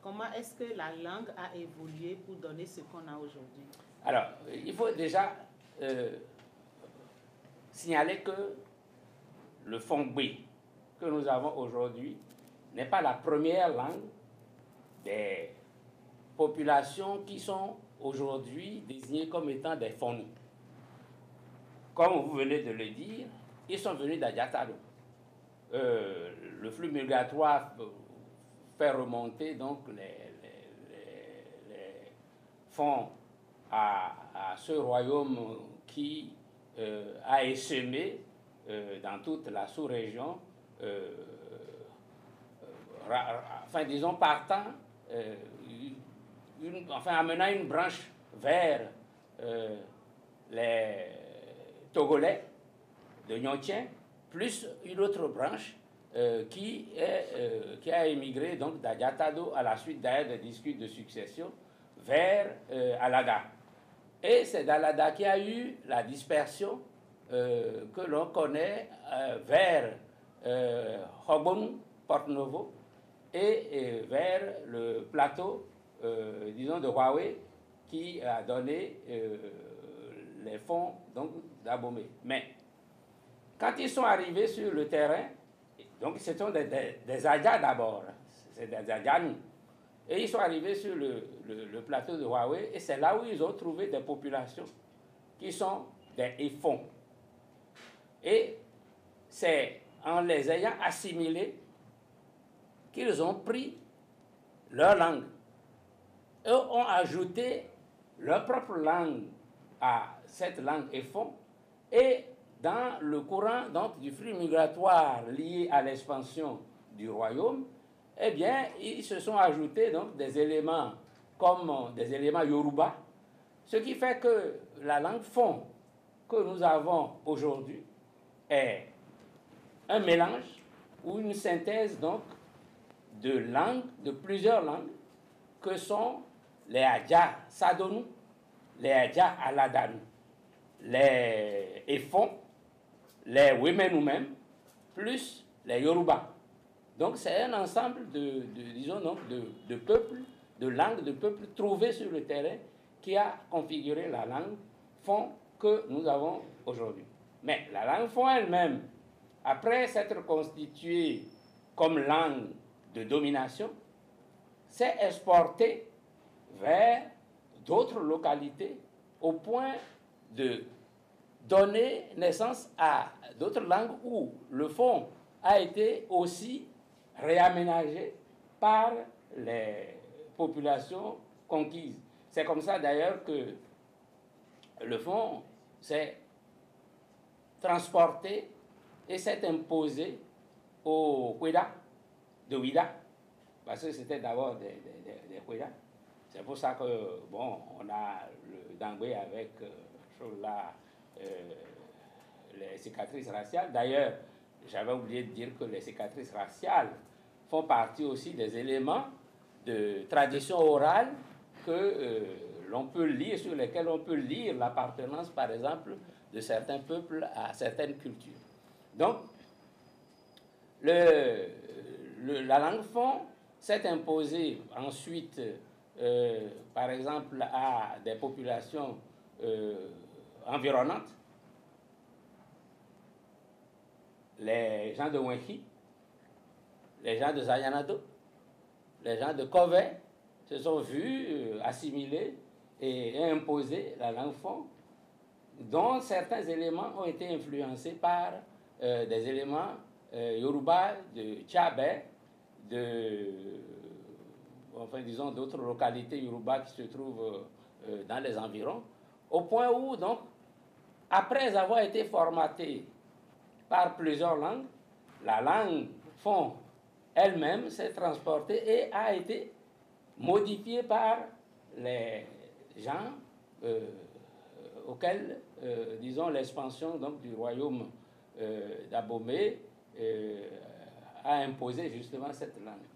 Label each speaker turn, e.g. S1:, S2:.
S1: comment est-ce que la langue a évolué pour donner ce qu'on a aujourd'hui?
S2: Alors, il faut déjà signaler que le Fongbe que nous avons aujourd'hui n'est pas la première langue des populations qui sont aujourd'hui désignées comme étant des Fonu. Comme vous venez de le dire, ils sont venus d'Adjatado. Le flux migratoire fait remonter donc les fonds à ce royaume qui a essaimé dans toute la sous-région, enfin disons partant, amenant une branche vers les Togolais de Nyotien, plus une autre branche qui a émigré donc d'Adjatado à la suite d'ailleurs des disputes de succession vers Alada. Et c'est d'Alada qu'il y a eu la dispersion que l'on connaît vers Hobon, Porto-Novo, et vers le plateau, disons, de Huawei, qui a donné les fonds d'Abomey. Mais quand ils sont arrivés sur le terrain, donc ce sont des Adjas d'abord, c'est des Adjanou. Et ils sont arrivés sur le plateau de Huawei, et c'est là où ils ont trouvé des populations qui sont des Ifons. Et c'est en les ayant assimilés qu'ils ont pris leur langue. Eux ont ajouté leur propre langue à cette langue Ifon, et dans le courant donc, du flux migratoire lié à l'expansion du royaume, eh bien, ils se sont ajoutés donc, des éléments comme des éléments Yoruba, ce qui fait que la langue Fon que nous avons aujourd'hui est un mélange ou une synthèse donc de langues, de plusieurs langues, que sont les Adja Sadonou, les Adja Aladanu, les Efon, les Wemenu même, plus les Yoruba. Donc c'est un ensemble disons donc, de peuples, de langues, de peuples trouvés sur le terrain qui a configuré la langue Fon que nous avons aujourd'hui. Mais la langue Fon elle-même, après s'être constituée comme langue de domination, s'est exportée vers d'autres localités au point de donner naissance à d'autres langues où le Fon a été aussi réaménagé par les populations conquises. C'est comme ça d'ailleurs que le Fon s'est transporté et s'est imposé au Kweda de Ouida, parce que c'était d'abord des Kweda. C'est pour ça que, bon, on a le Dangwe avec les cicatrices raciales. D'ailleurs, j'avais oublié de dire que les cicatrices raciales font partie aussi des éléments de tradition orale que l'on peut lire, sur lesquels on peut lire l'appartenance, par exemple, de certains peuples à certaines cultures. Donc, la langue Fon s'est imposée ensuite, par exemple, à des populations environnantes. Les gens de Wenki, les gens de Zayanado, les gens de Kove se sont vus assimiler et imposer la langue Fon, dont certains éléments ont été influencés par des éléments Yoruba de Tchabé, enfin disons d'autres localités Yoruba qui se trouvent dans les environs, au point où donc, après avoir été formatée par plusieurs langues, la langue Fon elle-même s'est transportée et a été modifiée par les gens auxquels, disons, l'expansion donc, du royaume d'Abomey a imposé justement cette langue.